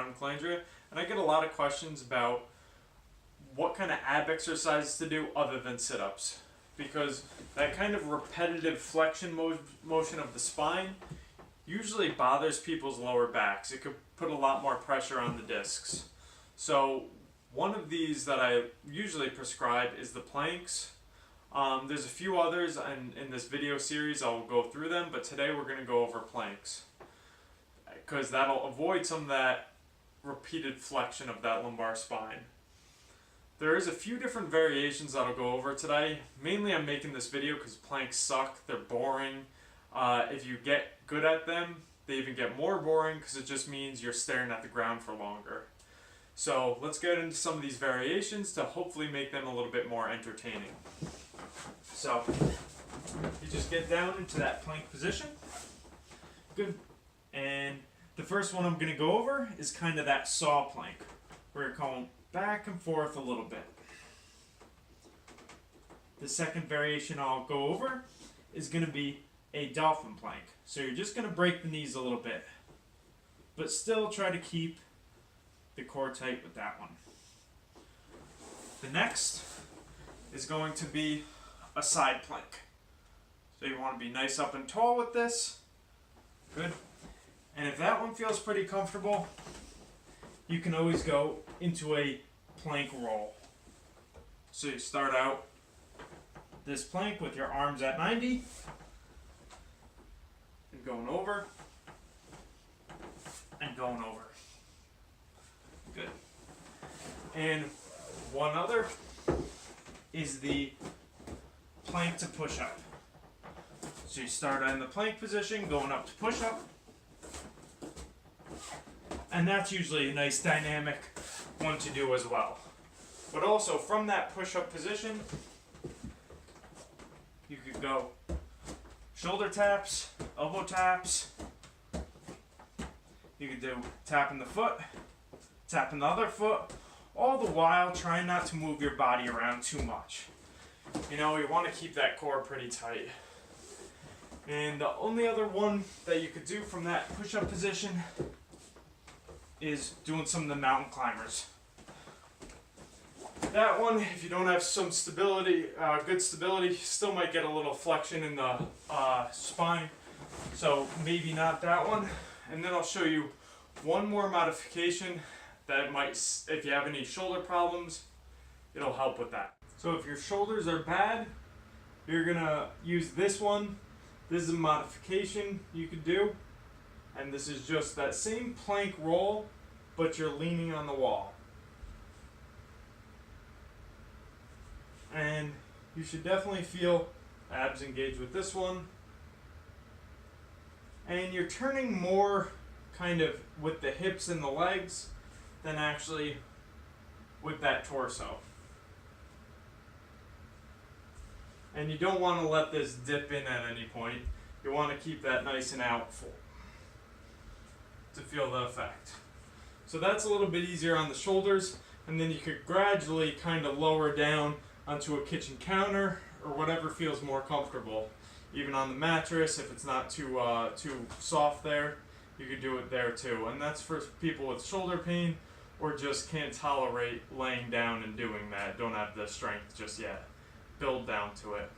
Bowden Calandria, and I get a lot of questions about what kind of ab exercises to do other than sit-ups, because that kind of repetitive flexion motion of the spine usually bothers people's lower backs. It could put a lot more pressure on the discs. So one of these that I usually prescribe is the planks. There's a few others in this video series. I'll go through them, but today we're going to go over planks because that'll avoid some of that repeated flexion of that lumbar spine. There is a few different variations that I'll go over today. Mainly I'm making this video because planks suck, they're boring. If you get good at them, they even get more boring because it just means you're staring at the ground for longer. So let's get into some of these variations to hopefully make them a little bit more entertaining. So you just get down into that plank position. Good. And the first one I'm going to go over is kind of that saw plank, where you're going back and forth a little bit. The second variation I'll go over is going to be a dolphin plank. So you're just going to break the knees a little bit, but still try to keep the core tight with that one. The next is going to be a side plank. So you want to be nice up and tall with this. Good. And if that one feels pretty comfortable, you can always go into a plank roll. So you start out this plank with your arms at 90 and going over and going over. Good. And one other is the plank to push up. So you start in the plank position, going up to push up. And that's usually a nice dynamic one to do as well. But also from that push-up position, you could go shoulder taps, elbow taps. You could do tapping the foot, tapping the other foot, all the while trying not to move your body around too much. You know, you want to keep that core pretty tight. And the only other one that you could do from that push-up position is doing some of the mountain climbers. That one, if you don't have some stability, good stability, you still might get a little flexion in the spine. So maybe not that one. And then I'll show you one more modification that might, if you have any shoulder problems, it'll help with that. So if your shoulders are bad, you're gonna use this one. This is a modification you could do. And this is just that same plank roll, but you're leaning on the wall. And you should definitely feel abs engaged with this one. And you're turning more kind of with the hips and the legs than actually with that torso. And you don't want to let this dip in at any point. You want to keep that nice and out full to feel the effect. So that's a little bit easier on the shoulders, and then you could gradually kind of lower down onto a kitchen counter or whatever feels more comfortable. Even on the mattress, if it's not too soft there, you could do it there too. And that's for people with shoulder pain or just can't tolerate laying down and doing that, don't have the strength just yet. Build down to it.